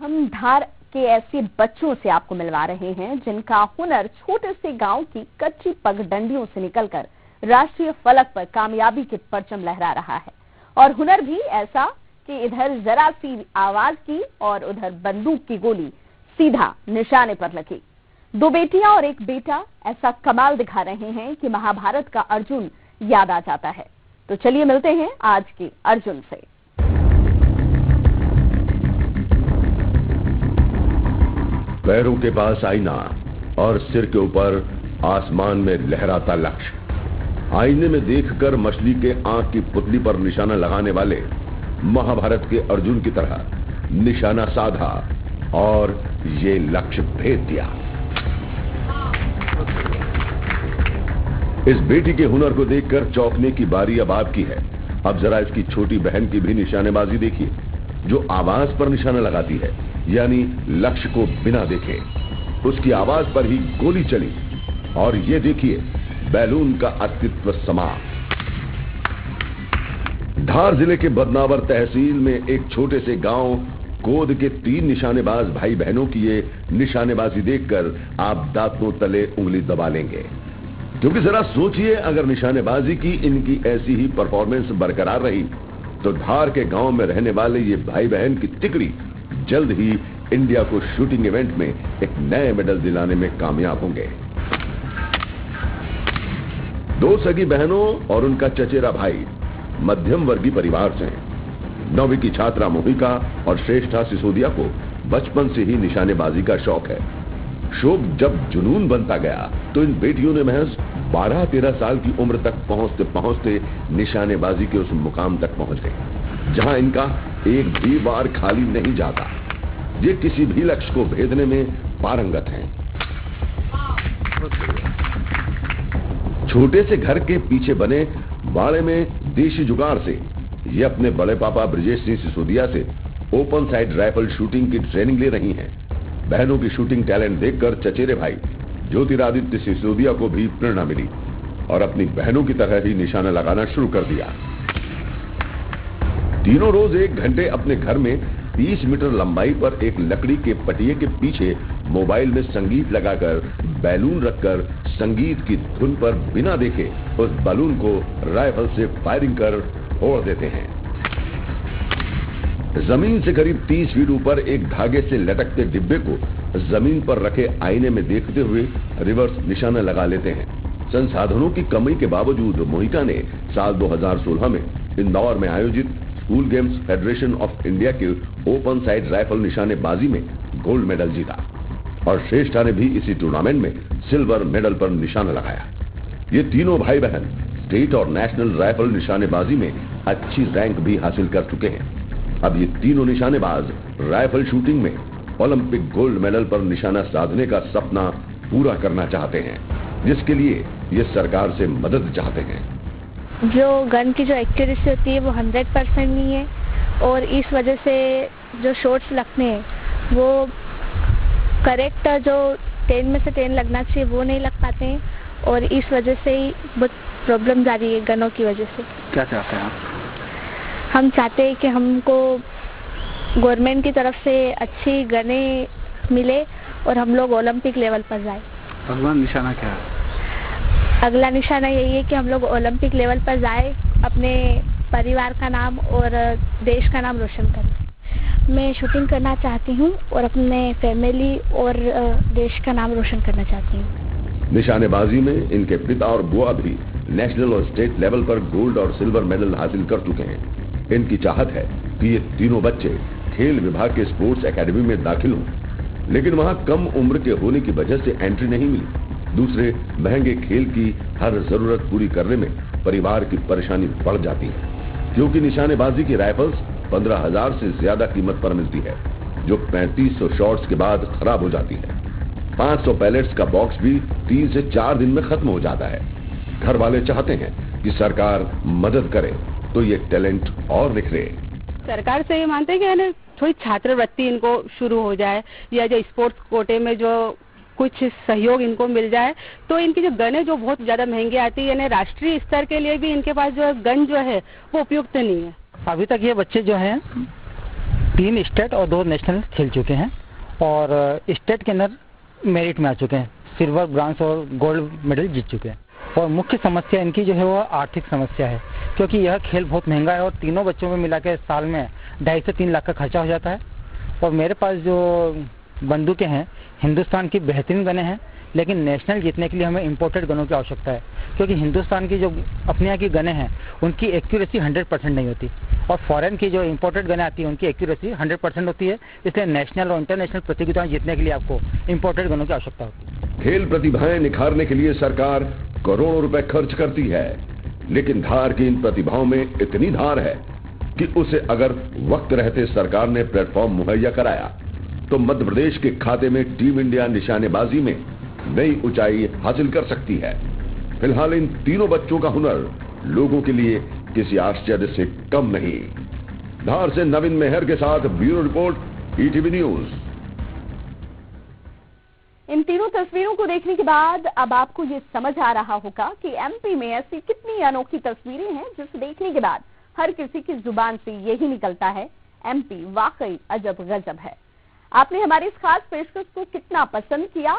हम धार के ऐसे बच्चों से आपको मिलवा रहे हैं जिनका हुनर छोटे से गांव की कच्ची पगडंडियों से निकलकर राष्ट्रीय फलक पर कामयाबी के परचम लहरा रहा है। और हुनर भी ऐसा कि इधर जरा सी आवाज की और उधर बंदूक की गोली सीधा निशाने पर लगी। दो बेटियां और एक बेटा ऐसा कमाल दिखा रहे हैं कि महाभारत का अर्जुन याद आ जाता है। तो चलिए मिलते हैं आज के अर्जुन से। पैरों के पास आईना और सिर के ऊपर आसमान में लहराता लक्ष्य। आईने में देखकर मछली के आंख की पुतली पर निशाना लगाने वाले महाभारत के अर्जुन की तरह निशाना साधा और ये लक्ष्य भेद दिया। इस बेटी के हुनर को देखकर चौंकने की बारी अब आपकी है। अब जरा इसकी छोटी बहन की भी निशानेबाजी देखिए, जो आवाज पर निशाना लगाती है, यानी लक्ष्य को बिना देखे उसकी आवाज पर ही गोली चली। और ये देखिए बैलून का अस्तित्व समाप्त। धार जिले के बदनावर तहसील में एक छोटे से गांव कोद के 3 निशानेबाज भाई बहनों की ये निशानेबाजी देखकर आप दांतों तले उंगली दबा लेंगे, क्योंकि जरा सोचिए, अगर निशानेबाजी की इनकी ऐसी ही परफॉर्मेंस बरकरार रही तो धार के गांव में रहने वाले ये भाई बहन की तिकड़ी जल्द ही इंडिया को शूटिंग इवेंट में एक नए मेडल दिलाने में कामयाब होंगे। 2 सगी बहनों और उनका चचेरा भाई मध्यम वर्गीय परिवार से हैं। 9वीं की छात्रा मोहिका और श्रेष्ठा सिसोदिया को बचपन से ही निशानेबाजी का शौक है। शौक जब जुनून बनता गया तो इन बेटियों ने महज 12-13 साल की उम्र तक पहुंचते पहुंचते निशानेबाजी के उस मुकाम तक पहुंच गए जहां इनका एक भी बार खाली नहीं जाता। ये किसी भी लक्ष्य को भेदने में पारंगत हैं। छोटे से घर के पीछे बने बाड़े में देशी जुगाड़ से ये अपने बड़े पापा ब्रजेश सिंह सिसोदिया से ओपन साइड राइफल शूटिंग की ट्रेनिंग ले रही हैं। बहनों की शूटिंग टैलेंट देखकर चचेरे भाई ज्योतिरादित्य सिसोदिया को भी प्रेरणा मिली और अपनी बहनों की तरह ही निशाना लगाना शुरू कर दिया। तीनों रोज 1 घंटे अपने घर में 30 मीटर लंबाई पर एक लकड़ी के पटिये के पीछे मोबाइल में संगीत लगाकर बैलून रखकर संगीत की धुन पर बिना देखे उस बैलून को राइफल से फायरिंग कर फोड़ देते हैं। जमीन से करीब 30 फीट ऊपर एक धागे से लटकते डिब्बे को जमीन पर रखे आईने में देखते हुए रिवर्स निशाना लगा लेते हैं। संसाधनों की कमी के बावजूद मोहिका ने साल 2016 में इंदौर में आयोजित school games federation of India के ओपन साइड राइफल निशानेबाजी में गोल्ड मेडल जीता और श्रेष्ठा ने भी इसी टूर्नामेंट में सिल्वर मेडल पर निशाना लगाया। ये तीनों भाई बहन स्टेट और नेशनल राइफल निशानेबाजी में अच्छी रैंक भी हासिल कर चुके हैं। अब ये तीनों निशानेबाज राइफल शूटिंग में ओलंपिक गोल्ड मेडल पर निशाना साधने का सपना पूरा करना चाहते हैं, जिसके लिए ये सरकार से मदद चाहते हैं। जो गन की जो एक्यूरेसी होती है वो 100% नहीं है और इस वजह से जो शॉट्स लगते हैं वो करेक्ट जो 10 में से 10 लगना चाहिए वो नहीं लग पाते हैं और इस वजह से ही बहुत प्रॉब्लम आ रही है गनों की वजह से। क्या चाहते हैं आप? हम चाहते हैं कि हमको गवर्नमेंट की तरफ से अच्छी गने मिले और हम लोग ओलंपिक लेवल पर जाए। अगला निशाना क्या है? अगला निशाना यही है कि हम लोग ओलंपिक लेवल पर जाए, अपने परिवार का नाम और देश का नाम रोशन करें। मैं शूटिंग करना चाहती हूँ और अपने फैमिली और देश का नाम रोशन करना चाहती हूँ। निशानेबाजी में इनके पिता और बुआ भी नेशनल और स्टेट लेवल पर गोल्ड और सिल्वर मेडल हासिल कर चुके हैं। इनकी चाहत है कि ये तीनों बच्चे खेल विभाग के स्पोर्ट्स एकेडमी में दाखिल हों, लेकिन वहां कम उम्र के होने की वजह से एंट्री नहीं मिली। दूसरे महंगे खेल की हर जरूरत पूरी करने में परिवार की परेशानी बढ़ जाती है, क्योंकि निशानेबाजी की राइफल्स 15,000 से ज्यादा कीमत पर मिलती है, जो 3500 शॉट्स के बाद खराब हो जाती है। 500 पैलेट्स का बॉक्स भी 3 से 4 दिन में खत्म हो जाता है। घर वाले चाहते हैं कि सरकार मदद करे तो ये टैलेंट और निखरे। सरकार से ये मानते हैं कि थोड़ी छात्रवृत्ति इनको शुरू हो जाए या जो स्पोर्ट्स कोटे में जो कुछ सहयोग इनको मिल जाए तो इनकी जो गन है जो बहुत ज्यादा महंगी आती है, यानी राष्ट्रीय स्तर के लिए भी इनके पास जो गन जो है वो उपयुक्त नहीं है। अभी तक ये बच्चे जो हैं 3 स्टेट और 2 नेशनल खेल चुके हैं और स्टेट के अंदर मेरिट में आ चुके हैं, सिल्वर, ब्रॉन्ज और गोल्ड मेडल जीत चुके हैं। और मुख्य समस्या इनकी जो है वो आर्थिक समस्या है, क्योंकि यह खेल बहुत महंगा है और तीनों बच्चों में मिला के साल में 2.5 से 3 लाख का खर्चा हो जाता है। और मेरे पास जो बंदूकें हैं हिंदुस्तान की बेहतरीन गनें हैं, लेकिन नेशनल जीतने के लिए हमें इंपोर्टेड गनों की आवश्यकता है, क्योंकि हिंदुस्तान की जो अपने यहाँ की गनें हैं उनकी एक्यूरेसी 100% नहीं होती और फॉरेन की जो इंपोर्टेड गनें आती हैं उनकी एक्यूरेसी 100% होती है। इसलिए नेशनल और इंटरनेशनल प्रतियोगिताएं जीतने के लिए आपको इंपोर्टेड गनों की आवश्यकता होती है। खेल प्रतिभाएं निखारने के लिए सरकार करोड़ों रुपए खर्च करती है, लेकिन धार की इन प्रतिभाओं में इतनी धार है कि उसे अगर वक्त रहते सरकार ने प्लेटफॉर्म मुहैया कराया तो मध्य प्रदेश के खाते में टीम इंडिया निशानेबाजी में नई ऊंचाई हासिल कर सकती है। फिलहाल इन तीनों बच्चों का हुनर लोगों के लिए किसी आश्चर्य से कम नहीं। धार से नवीन मेहर के साथ ब्यूरो रिपोर्ट, ETV न्यूज। इन तीनों तस्वीरों को देखने के बाद अब आपको ये समझ आ रहा होगा कि MP में ऐसी कितनी अनोखी तस्वीरें हैं जिसे देखने के बाद हर किसी की जुबान से यही निकलता है, MP वाकई अजब गजब है। आपने हमारी इस खास पेशकश को कितना पसंद किया